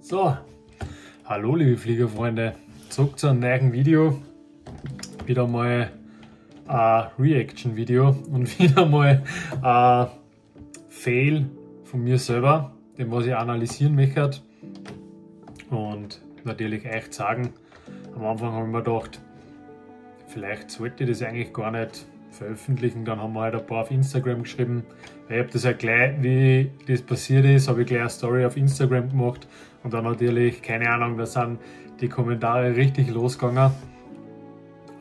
So, hallo liebe Fliegerfreunde, zurück zu einem neuen Video. Wieder mal ein Reaction-Video und wieder mal ein Fail von mir selber, den was ich analysieren möchte und natürlich echt sagen. Am Anfang habe ich mir gedacht, vielleicht sollte ich das eigentlich gar nicht veröffentlichen. Dann haben wir halt ein paar auf Instagram geschrieben. Ich habe das halt gleich, wie das passiert ist, habe ich gleich eine Story auf Instagram gemacht und dann natürlich, keine Ahnung, da sind die Kommentare richtig losgegangen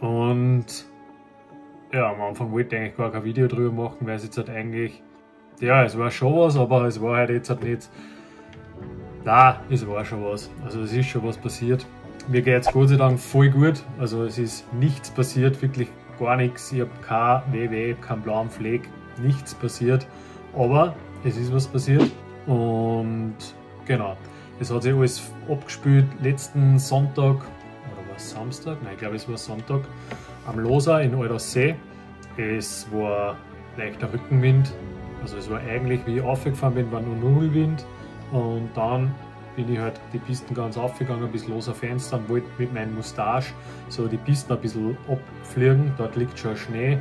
und ja, am Anfang wollte ich eigentlich gar kein Video drüber machen, weil es jetzt halt eigentlich, ja, es war schon was, aber es war halt jetzt halt nicht, nein, es war schon was, also es ist schon was passiert. Mir geht es Gott sei Dank voll gut, also es ist nichts passiert, wirklich gar nichts, ich habe kein WW, keinen blauen Fleck, nichts passiert, aber es ist was passiert und genau, es hat sich alles abgespielt letzten Sonntag, oder war es Samstag? Nein, ich glaube es war Sonntag, am Loser in Eudersee. Es war leichter Rückenwind, also es war eigentlich, wie ich aufgefahren bin, war nur Nullwind und dann bin ich halt die Pisten ganz aufgegangen bis Loser Fenster und wollte mit meinem Mustache so die Pisten ein bisschen abfliegen. Dort liegt schon Schnee,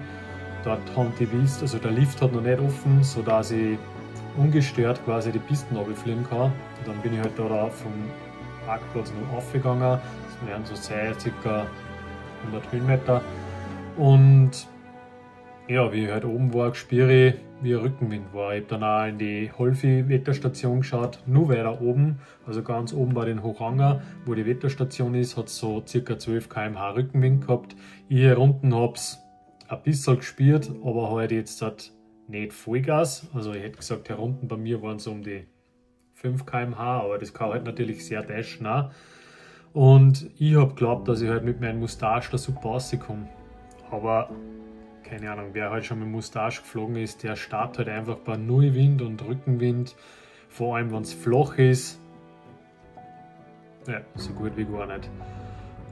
dort haben die Piste, also der Lift hat noch nicht offen, sodass ich ungestört quasi die Pisten runterfliegen kann. Und dann bin ich halt da vom Parkplatz noch aufgegangen, das wären so ca. 100 Höhenmeter. Und ja, wie ich halt oben war, spüre ich, wie ein Rückenwind war. Ich habe dann auch in die Holfi-Wetterstation geschaut, nur weiter oben, also ganz oben bei den Hochanger, wo die Wetterstation ist, hat es so ca. 12 km/h Rückenwind gehabt. Ich hier unten habe es ein bisschen gespürt, aber halt jetzt halt nicht Vollgas. Also ich hätte gesagt, hier unten bei mir waren es um die 5 km/h, aber das kann halt natürlich sehr täuschen auch. Und ich habe geglaubt, dass ich halt mit meinem Mustache da super rauskomme. Aber keine Ahnung, wer halt schon mit Mustache geflogen ist, der startet halt einfach bei Nullwind und Rückenwind, vor allem wenn es flach ist. Ja, so gut wie gar nicht.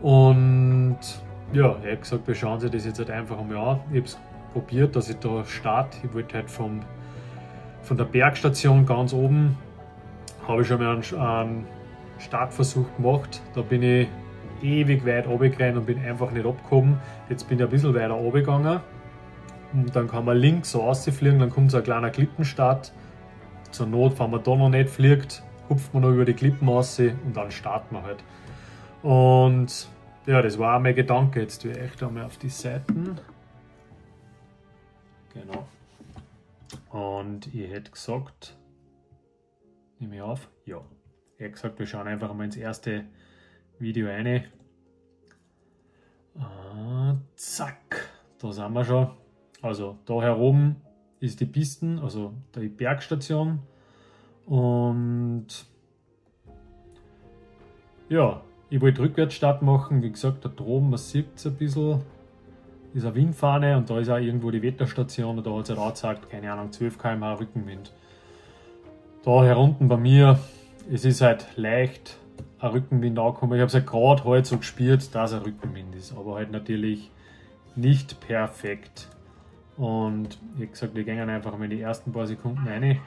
Und ja, ich habe gesagt, wir schauen sich das jetzt halt einfach einmal an. Ich habe es probiert, dass ich da starte. Ich wollte halt von der Bergstation ganz oben, habe ich schon mal einen Startversuch gemacht. Da bin ich ewig weit runtergerannt und bin einfach nicht abgekommen. Jetzt bin ich ein bisschen weiter runtergegangen. Und dann kann man links so rausfliegen, dann kommt so ein kleiner Klippenstart. Zur Not, wenn man da noch nicht fliegt, hupft man noch über die Klippen raus und dann startet man halt. Und ja, das war auch mein Gedanke. Jetzt tue ich echt einmal auf die Seiten. Genau. Und ich hätte gesagt, nehme ich auf? Ja. Ich hätte gesagt, wir schauen einfach mal ins erste Video rein. Zack, da sind wir schon. Also da herum ist die Pisten, also die Bergstation und ja, ich wollte Rückwärtsstart machen, wie gesagt, da droben, man sieht es ein bisschen, ist eine Windfahne und da ist auch irgendwo die Wetterstation und da hat es halt auch gezeigt, keine Ahnung, 12 km/h Rückenwind. Da herunten bei mir, es ist halt leicht ein Rückenwind angekommen, ich habe es halt gerade halt so gespürt, dass ein Rückenwind ist, aber halt natürlich nicht perfekt. Und ich habe gesagt, wir gehen einfach mal in die ersten paar Sekunden rein.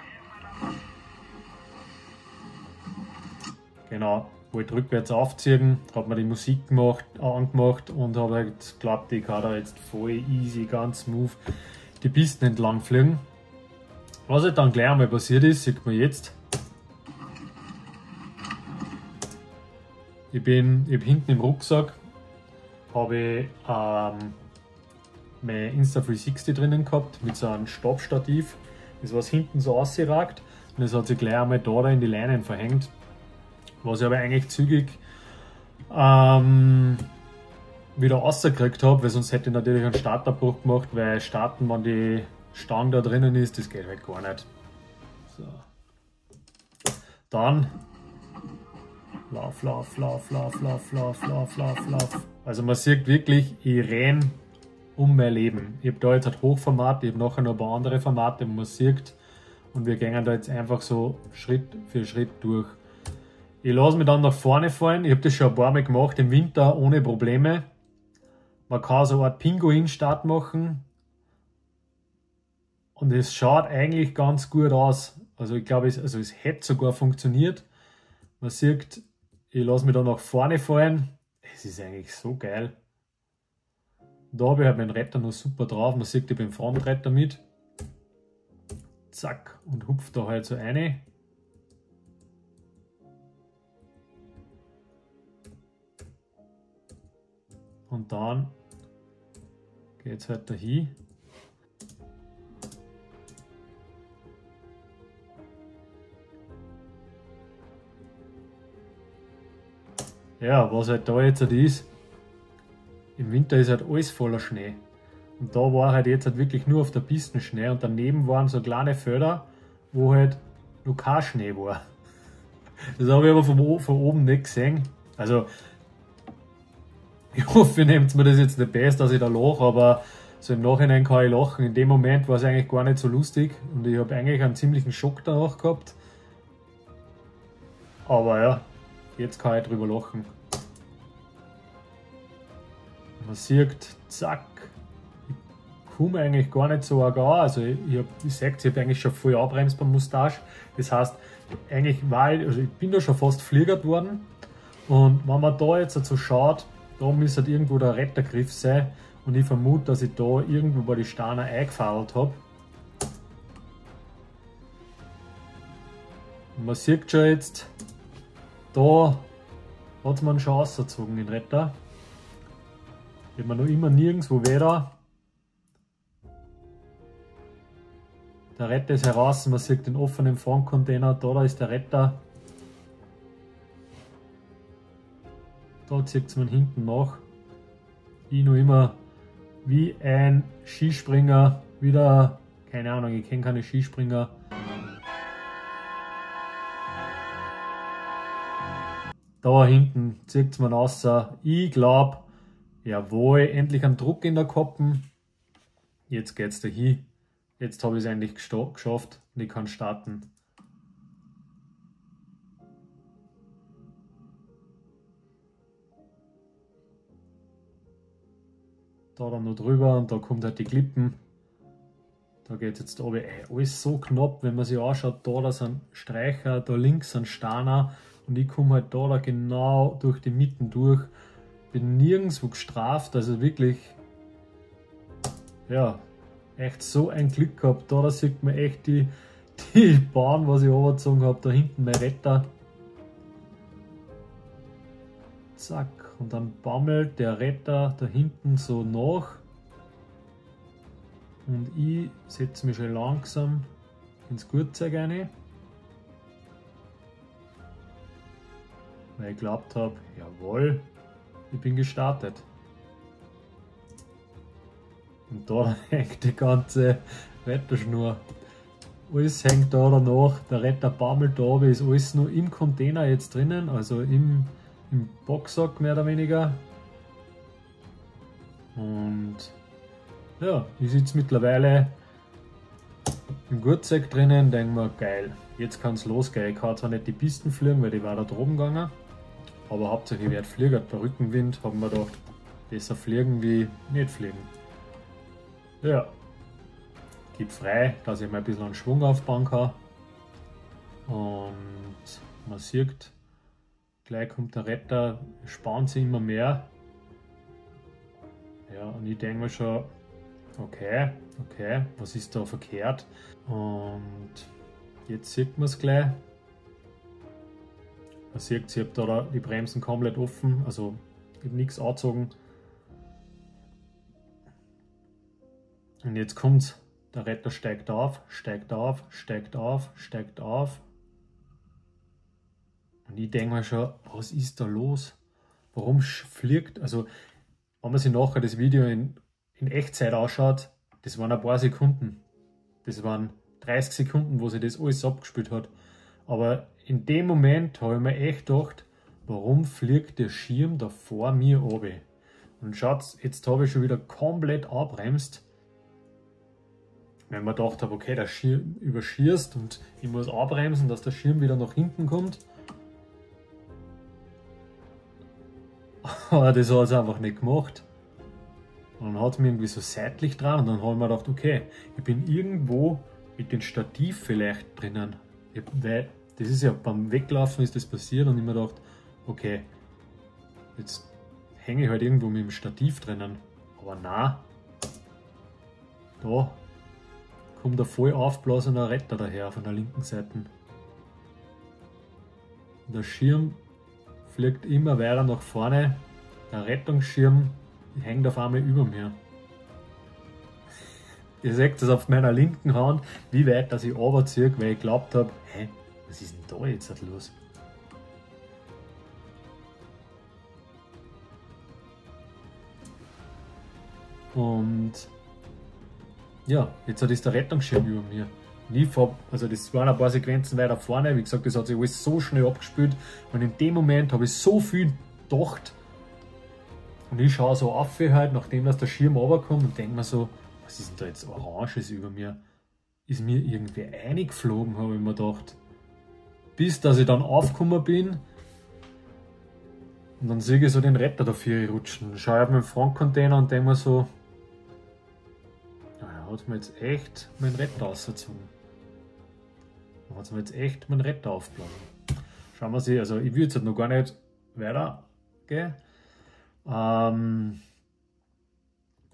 Genau, wollte rückwärts aufziehen, habe mir die Musik angemacht und habe halt geglaubt, ich kann da jetzt voll easy, ganz smooth die Pisten entlang fliegen. Was halt dann gleich einmal passiert ist, sieht man jetzt. Ich habe hinten im Rucksack habe mein Insta360 drinnen gehabt mit so einem Stabstativ, das was hinten so rausragt und das hat sich gleich einmal da in die Leinen verhängt, was ich aber eigentlich zügig wieder rausgekriegt habe, weil sonst hätte ich natürlich einen Startabbruch gemacht, weil starten, wenn die Stange da drinnen ist, das geht halt gar nicht. So. Dann Lauf. Also man sieht wirklich, ich renne um mein Leben. Ich habe da jetzt ein Hochformat, ich habe nachher noch ein paar andere Formate, wo man sieht und wir gehen da jetzt einfach so Schritt für Schritt durch. Ich lasse mich dann nach vorne fallen, ich habe das schon ein paar Mal gemacht, im Winter ohne Probleme. Man kann so eine Art Pinguin-Start machen und es schaut eigentlich ganz gut aus. Also ich glaube, es hätte sogar funktioniert, Man sieht, ich lasse mich da nach vorne fallen. Es ist eigentlich so geil. Da habe ich halt meinen Retter noch super drauf. Man sieht, ich bin Frontretter mit. Zack, und hupft da halt so rein. Und dann geht es halt dahin. Ja, was halt da jetzt halt ist, im Winter ist halt alles voller Schnee. Und da war halt jetzt halt wirklich nur auf der Piste Schnee und daneben waren so kleine Felder, wo halt noch kein Schnee war. Das habe ich aber von oben nicht gesehen. Also, ich hoffe, ihr nehmt mir das jetzt nicht best, dass ich da lache, aber so im Nachhinein kann ich lachen. In dem Moment war es eigentlich gar nicht so lustig und ich habe eigentlich einen ziemlichen Schock danach gehabt. Aber ja, jetzt kann ich drüber lachen. Man sieht, zack, ich komme eigentlich gar nicht so arg an. Also ich sehe, ich habe eigentlich schon voll abbremst beim Mustache. Das heißt, eigentlich also ich bin da schon fast fliegert worden. Und wenn man da jetzt so schaut, da müsste halt irgendwo der Rettergriff sein. Und ich vermute, dass ich da irgendwo bei die Steine eingefallen habe. Und man sieht schon jetzt, da hat es mir schon ausgezogen, den Retter. Ich habe mir noch immer nirgendwo weder. Der Retter ist heraus, man sieht den offenen Frontcontainer, da ist der Retter. Da zieht man hinten nach. Ich noch immer wie ein Skispringer, wieder, keine Ahnung, ich kenne keine Skispringer. Da hinten zieht man raus. Ich glaube, jawohl, endlich einen Druck in der Koppen. Jetzt geht es dahin. Jetzt habe ich es endlich geschafft und ich kann starten. Da dann noch drüber und da kommt halt die Klippen. Da geht es jetzt oben. Alles so knapp, wenn man sich anschaut, da sind Streicher, da links sind Steiner und ich komme halt da genau durch die Mitten durch. Bin nirgendwo gestraft, also wirklich, ja, echt so ein Glück gehabt. Da sieht man echt die Bahn, was ich runtergezogen habe. Da hinten mein Retter. Zack. Und dann baumelt der Retter da hinten so nach. Und ich setze mich schon langsam ins Gurtzeug rein. Weil ich glaubt habe, jawohl, ich bin gestartet. Und da hängt die ganze Retterschnur. Alles hängt da danach, der Retter baumelt da oben, ist alles nur im Container jetzt drinnen, also im Boxsack mehr oder weniger. Und ja, ich sitze mittlerweile im Gurtzeug drinnen, denke mir, geil, jetzt kann es losgehen. Ich kann zwar nicht die Pisten fliegen, weil die war da droben gegangen, aber hauptsächlich ich werde fliegen. Bei Rückenwind haben wir gedacht, besser fliegen wie nicht fliegen. Ja, gib frei, dass ich mal ein bisschen einen Schwung aufbauen kann. Und man sieht, gleich kommt der Retter, spannt sich immer mehr. Ja, und ich denke mir schon, okay, was ist da verkehrt? Und jetzt sieht man es gleich. Man sieht, ich habe da die Bremsen komplett offen, also ich habe nichts angezogen. Und jetzt kommt's. Der Retter steigt auf, steigt auf, steigt auf, steigt auf. Und ich denke mir schon, was ist da los? Warum fliegt, also wenn man sich nachher das Video in Echtzeit anschaut, das waren ein paar Sekunden. Das waren 30 Sekunden, wo sich das alles abgespielt hat. Aber in dem Moment habe ich mir echt gedacht, warum fliegt der Schirm da vor mir runter? Und schaut, jetzt habe ich schon wieder komplett abbremst. Wenn man gedacht habe, okay, der Schirm überschießt und ich muss abbremsen, dass der Schirm wieder nach hinten kommt. Aber das hat es einfach nicht gemacht. Und dann hat es mich irgendwie so seitlich dran und dann habe ich mir gedacht, okay, ich bin irgendwo mit dem Stativ vielleicht drinnen. Weil Das ist ja beim Weglaufen ist das passiert und ich mir gedacht, okay, jetzt hänge ich halt irgendwo mit dem Stativ drinnen. Aber nein, da kommt ein voll aufblasender Retter daher von der linken Seite. Und der Schirm fliegt immer weiter nach vorne. Der Rettungsschirm hängt auf einmal über mir. Ihr seht das auf meiner linken Hand, wie weit dass ich runterziehe, weil ich geglaubt habe, hä, was ist denn da jetzt los? Und ja, jetzt ist der Rettungsschirm über mir. Also das waren ein paar Sequenzen weiter vorne, wie gesagt, das hat sich alles so schnell abgespielt und in dem Moment habe ich so viel gedacht und ich schaue so auf halt, nachdem dass der Schirm runterkommt und denke mir so, was ist denn da jetzt Oranges über mir? Ist mir irgendwie reingeflogen, habe ich mir gedacht. Bis dass ich dann aufgekommen bin und dann sehe ich so den Retter dafür rutschen. Schaue auf meinen Frontcontainer und denke mir so, naja, hat mir jetzt echt meinen Retter ausgezogen. Hat mir jetzt echt meinen Retter aufgeblasen. Schauen wir sie, also ich würde jetzt noch gar nicht weitergehen.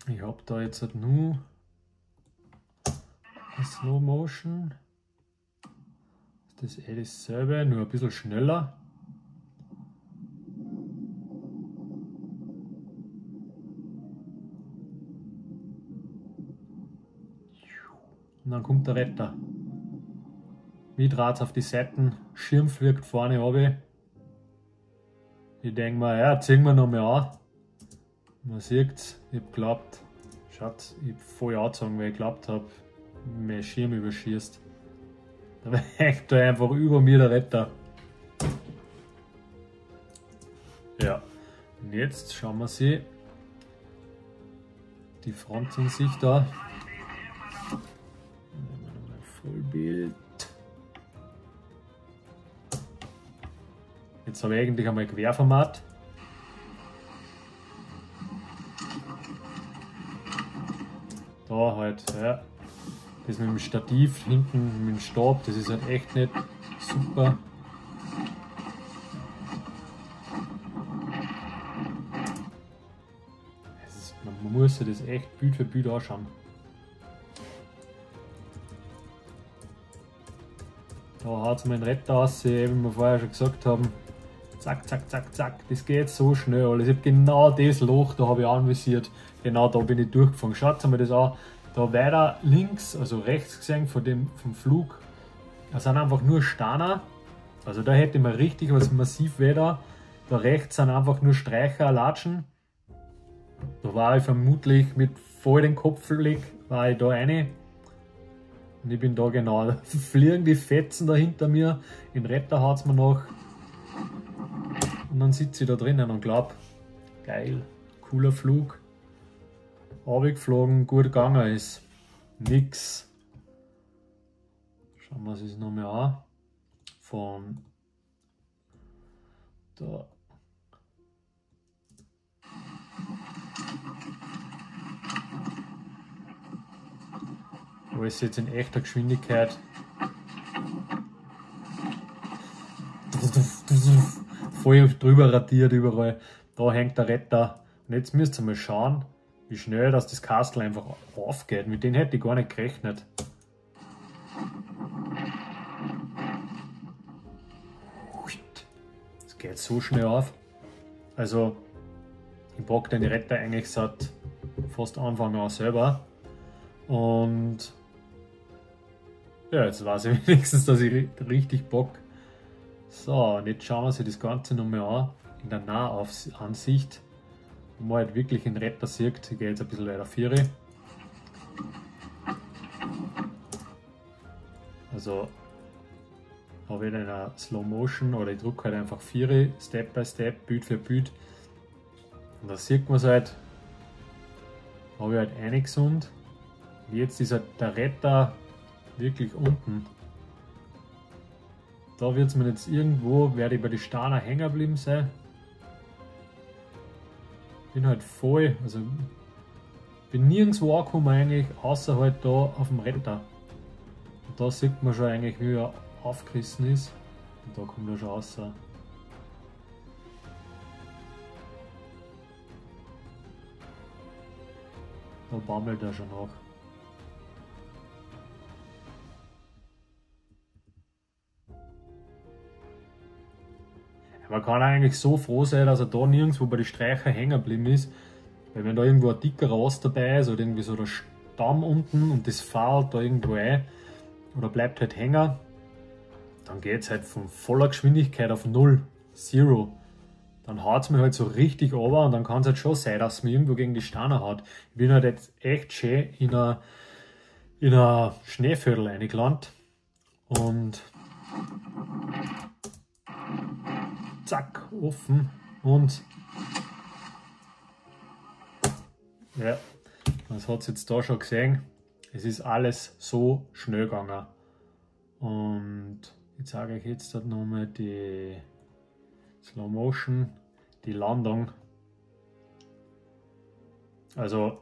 Ich habe da jetzt halt nur Slow Motion. Das ist dasselbe, nur ein bisschen schneller. Und dann kommt der Retter. Wie Draht auf die Seiten, Schirm fliegt vorne runter. Ich denke mir, ja, ziehen wir noch mal an. Man sieht es, ich habe geglaubt, schaut, ich habe voll angezogen, weil ich geglaubt habe, mein Schirm überschießt. Da hängt da einfach über mir der Retter. Ja, und jetzt schauen wir sie die Frontansicht da. Vollbild. Jetzt habe ich eigentlich einmal Querformat. Da halt, ja, das mit dem Stativ hinten mit dem Stab, das ist halt echt nicht super. Man muss sich das echt Bild für Bild anschauen. Da haut es mir den Retter aus, wie wir vorher schon gesagt haben. Zack, zack, zack, zack. Das geht so schnell alles. Ich habe genau das Loch, da habe ich anvisiert. Genau da bin ich durchgefahren. Schaut mir das an. Da weiter links, also rechts gesehen vom Flug, da sind einfach nur Steine. Also da hätte man richtig was massiv weder. Da rechts sind einfach nur Streicher, Latschen. Da war ich vermutlich mit voll den Kopfleg, war ich da rein. Und ich bin da genau. Da fliegen die Fetzen da hinter mir. Den Retter haut es mir noch. Und dann sitze ich da drinnen und glaube, geil, cooler Flug. Runtergeflogen, gut gegangen ist. Nix. Schauen wir uns das nochmal an. Von da. Alles jetzt in echter Geschwindigkeit. Voll drüber radiert überall. Da hängt der Retter. Und jetzt müsst ihr mal schauen, wie schnell das Castle einfach aufgeht. Mit denen hätte ich gar nicht gerechnet. Es geht so schnell auf. Also, ich pack den Retter eigentlich seit fast Anfang an selber. Und ja, jetzt weiß ich wenigstens, dass ich richtig Bock. So, und jetzt schauen wir uns das Ganze nochmal an, in der Nahansicht, wo man halt wirklich den Retter sieht. Ich gehe jetzt ein bisschen weiter 4. Also habe ich in einer Slow Motion oder ich drücke halt einfach 4, Step by Step, Bild für Bild. Und da sieht man es halt, habe ich halt eingezoomt. Jetzt ist halt der Retter wirklich unten. Da wird es mir jetzt irgendwo, werde ich bei den Steinen hängen geblieben sein. Bin halt voll, also bin nirgendwo angekommen eigentlich, außer halt da auf dem Retter. Und da sieht man schon eigentlich, wie er aufgerissen ist. Und da kommt er schon raus. Da baumelt er schon nach. Man kann eigentlich so froh sein, dass er da nirgendwo bei den Streichern hängen geblieben ist. Weil wenn da irgendwo ein dicker Ast dabei ist oder irgendwie so der Stamm unten und das fällt da irgendwo ein oder bleibt halt hängen, dann geht es halt von voller Geschwindigkeit auf 0, 0. Dann haut es mir halt so richtig runter und dann kann es halt schon sein, dass es mir irgendwo gegen die Steine haut. Ich bin halt jetzt echt schön in ein Schneeviertel reingelandet und zack, offen und ja, das hat es jetzt da schon gesehen. Es ist alles so schnell gegangen. Und ich zeige euch jetzt nochmal die Slow Motion, die Landung. Also,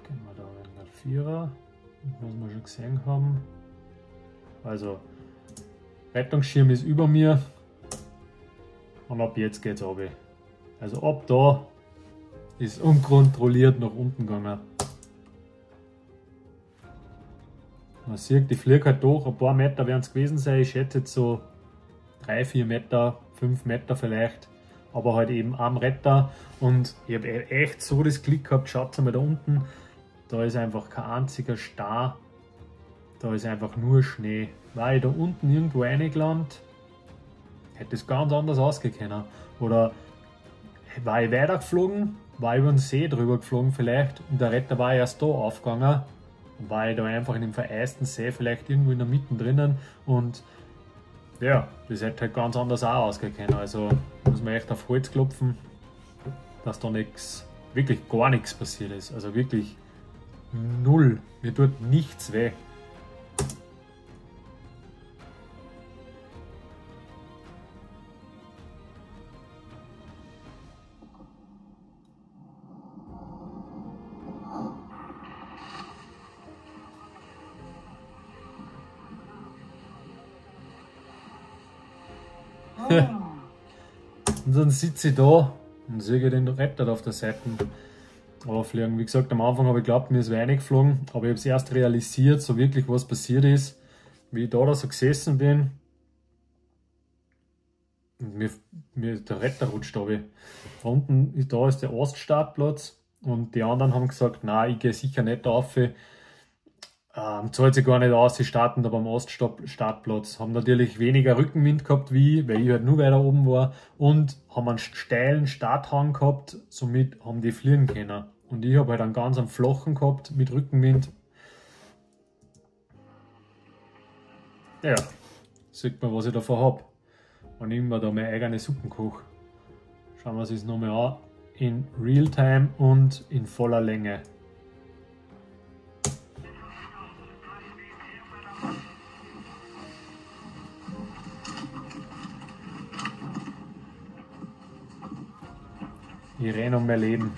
gehen wir da in der Vierer, was wir schon gesehen haben. Also, Rettungsschirm ist über mir und ab jetzt geht es runter. Also ab da ist unkontrolliert nach unten gegangen. Man sieht, die fliegt halt durch, ein paar Meter werden es gewesen sein. Ich schätze jetzt so 3, 4 Meter, 5 Meter vielleicht, aber halt eben am Retter. Und ich habe echt so das Glück gehabt, schaut mal da unten, da ist einfach kein einziger Star, da ist einfach nur Schnee. War ich da unten irgendwo reingelandet, hätte es ganz anders ausgehen können. Oder war ich weitergeflogen, war über den See drüber geflogen vielleicht und der Retter war erst da aufgegangen. Und war ich da einfach in dem vereisten See vielleicht irgendwo in der Mitte drinnen und ja, das hätte halt ganz anders auch ausgehen können. Also muss man echt auf Holz klopfen, dass da nichts, wirklich gar nichts passiert ist. Also wirklich null. Mir tut nichts weh. Und dann sitze ich da und sehe den Retter auf der Seite auffliegen. Wie gesagt, am Anfang habe ich geglaubt, mir ist wenig geflogen, aber ich habe es erst realisiert, so wirklich was passiert ist, wie ich da so gesessen bin. Und mir der Retter rutscht runter. Da unten da ist der Oststartplatz und die anderen haben gesagt, nein, ich gehe sicher nicht rauf. Zahlt sich gar nicht aus, sie starten da beim Oststartplatz. Haben natürlich weniger Rückenwind gehabt wie ich, weil ich halt nur weiter oben war und haben einen steilen Starthang gehabt, somit haben die fliegen können. Und ich habe halt einen ganz flachen gehabt mit Rückenwind. Ja, sieht man, was ich davon habe. Und ich mir da meine eigene Suppen koche. Schauen wir uns das nochmal an. In Realtime und in voller Länge. Ich renne um mein Leben.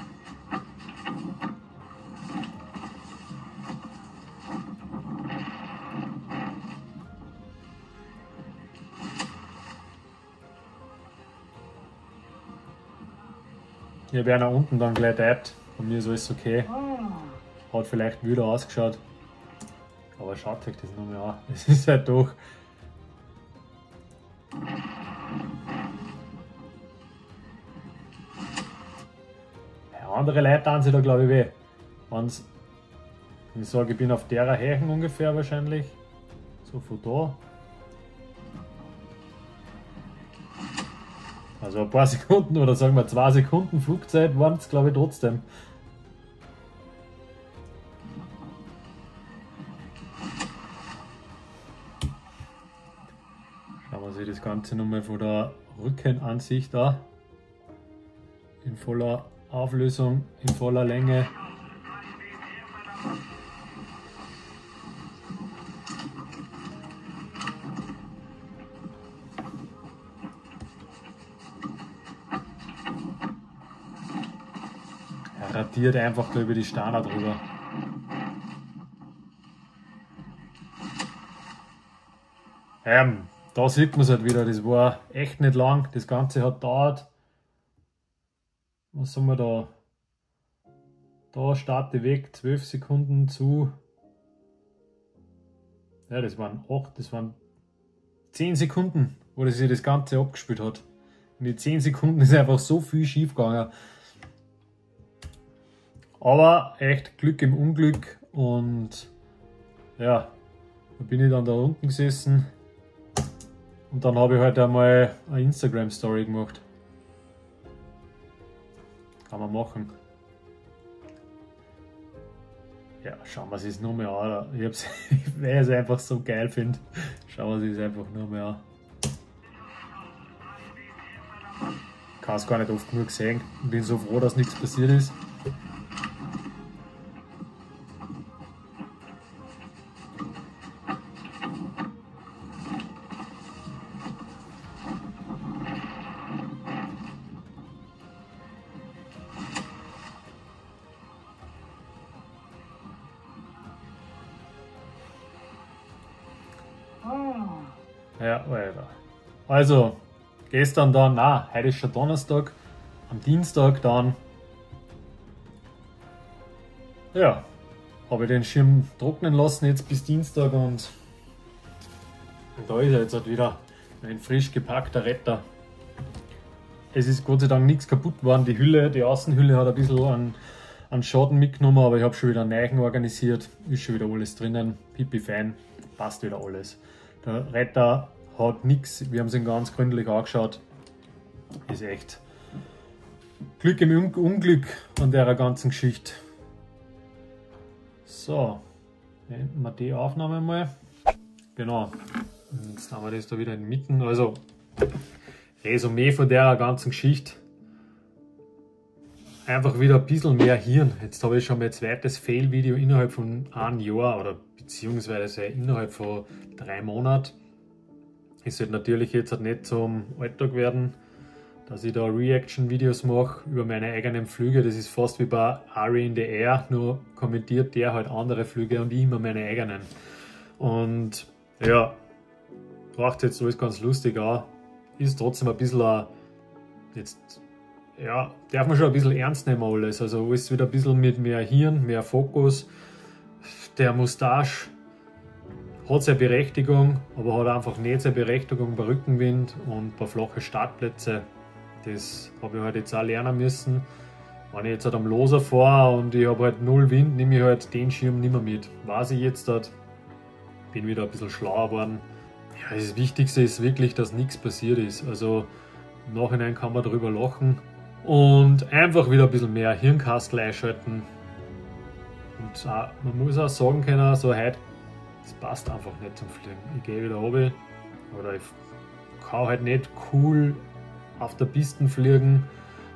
Ich habe einer unten dann gleich getippt. Bei mir ist alles okay. Hat vielleicht wieder ausgeschaut. Aber schaut euch das nochmal an. Es ist halt doch. Andere Leute tun sich da glaube ich weh. Wenn's, ich sage, ich bin auf der Höhe ungefähr wahrscheinlich. So von da. Also ein paar Sekunden oder sagen wir 2 Sekunden Flugzeit waren es glaube ich trotzdem. Schauen wir sich das Ganze nochmal von der Rückenansicht an. In voller Auflösung, in voller Länge. Er radiert einfach da über die Steine drüber. Da sieht man es halt wieder, das war echt nicht lang, das Ganze hat gedauert. Was haben wir da? Da starte weg, 12 Sekunden zu. Ja, das waren 10 Sekunden, wo sich das Ganze abgespielt hat. In die 10 Sekunden ist einfach so viel schief gegangen. Aber echt Glück im Unglück und ja, da bin ich dann da unten gesessen und dann habe ich halt einmal eine Instagram-Story gemacht. Kann man machen. Ja, schauen wir es nur mal an. Weil ich es einfach so geil finde. Schauen wir es einfach nur mal an. Ich kann es gar nicht oft genug sehen. Ich bin so froh, dass nichts passiert ist. Ja, Alter. Also, gestern dann, heute ist schon Donnerstag, am Dienstag dann, ja, habe ich den Schirm trocknen lassen jetzt bis Dienstag und da ist er jetzt halt wieder ein frisch gepackter Retter. Es ist Gott sei Dank nichts kaputt geworden, die Hülle, die Außenhülle hat ein bisschen an Schaden mitgenommen, aber ich habe schon wieder einen neuen organisiert, ist schon wieder alles drinnen, pipi fein, passt wieder alles. Der Retter hat nichts, wir haben es ihn ganz gründlich angeschaut. Ist echt Glück im Unglück an der ganzen Geschichte. So, beenden wir die Aufnahme mal. Genau, jetzt haben wir das da wieder inmitten. Also, Resümee von der ganzen Geschichte. Einfach wieder ein bisschen mehr Hirn. Jetzt habe ich schon mein zweites Fail-Video innerhalb von einem Jahr oder beziehungsweise innerhalb von 3 Monaten. Es wird natürlich jetzt halt nicht zum Alltag werden, dass ich da Reaction-Videos mache über meine eigenen Flüge. Das ist fast wie bei Ari in the Air, nur kommentiert der halt andere Flüge und ich immer meine eigenen. Und ja, braucht jetzt alles ganz lustig auch. Ist trotzdem ein bisschen jetzt, ja, darf man schon ein bisschen ernst nehmen alles. Also alles wieder ein bisschen mit mehr Hirn, mehr Fokus. Der Mustache hat seine Berechtigung, aber hat einfach nicht seine Berechtigung bei Rückenwind und bei flachen Startplätzen. Das habe ich halt jetzt auch lernen müssen. Wenn ich jetzt halt am Loser fahre und ich habe halt 0 Wind, nehme ich halt den Schirm nicht mehr mit. Weiß ich jetzt halt, bin wieder ein bisschen schlauer geworden. Ja, das Wichtigste ist wirklich, dass nichts passiert ist. Also im Nachhinein kann man darüber lachen und einfach wieder ein bisschen mehr Hirnkastel einschalten. Und auch, man muss auch sagen können, so heute, das passt einfach nicht zum Fliegen. Ich gehe wieder runter oder ich kann halt nicht cool auf der Piste fliegen,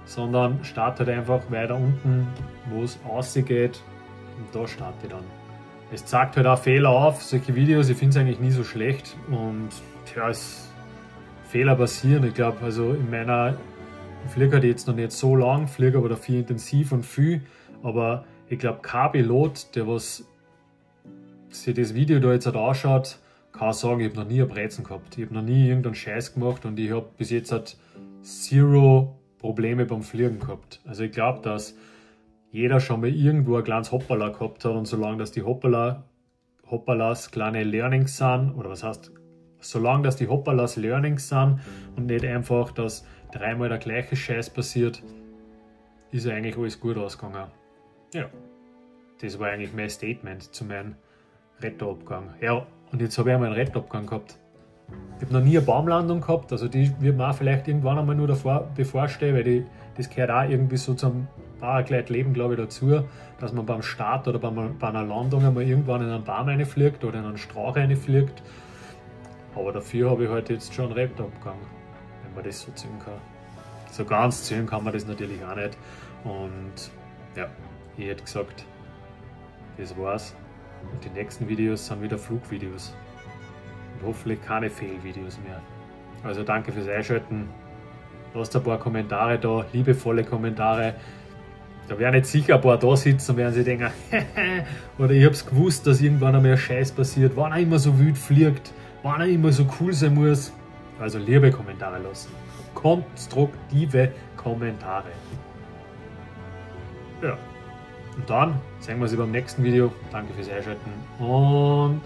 sondern starte halt einfach weiter unten, wo es rausgeht und da starte ich dann. Es zeigt halt auch Fehler auf, solche Videos, ich finde es eigentlich nie so schlecht und ja, Fehler passieren. Ich glaube, also ich fliege halt jetzt noch nicht so lang, fliege aber dafür intensiv und viel, aber ich glaube, kein Pilot, der was sich das Video da jetzt halt anschaut, kann sagen, ich habe noch nie eine Brezen gehabt. Ich habe noch nie irgendeinen Scheiß gemacht und ich habe bis jetzt halt 0 Probleme beim Fliegen gehabt. Also ich glaube, dass jeder schon mal irgendwo ein kleines Hoppala gehabt hat und solange dass die Hoppalas kleine Learnings sind, oder was heißt, solange dass die Hoppalas Learnings sind und nicht einfach, dass 3-mal der gleiche Scheiß passiert, ist eigentlich alles gut ausgegangen. Ja, das war eigentlich mein Statement zu meinem Retterabgang. Ja, und jetzt habe ich einmal einen Retterabgang gehabt. Ich habe noch nie eine Baumlandung gehabt, also die wird mir auch vielleicht irgendwann einmal nur bevorstehen, weil das gehört auch irgendwie so zum Paraglide-Leben, glaube ich, dazu, dass man beim Start oder bei einer Landung einmal irgendwann in einen Baum reinfliegt oder in einen Strauch reinfliegt. Aber dafür habe ich halt jetzt schon einen Retterabgang, wenn man das so zählen kann. So ganz zählen kann man das natürlich auch nicht. Und ja, ich hätte gesagt, das war's. Und die nächsten Videos sind wieder Flugvideos. Und hoffentlich keine Fail-Videos mehr. Also danke fürs Einschalten. Lasst ein paar Kommentare da, liebevolle Kommentare. Da werden jetzt sicher ein paar da sitzen und werden sich denken, oder ich hab's gewusst, dass irgendwann einmal ein Scheiß passiert, wann er immer so wild fliegt. wann er immer so cool sein muss. Also liebe Kommentare lassen. Konstruktive Kommentare. Ja. Und dann sehen wir uns beim nächsten Video. Danke fürs Einschalten und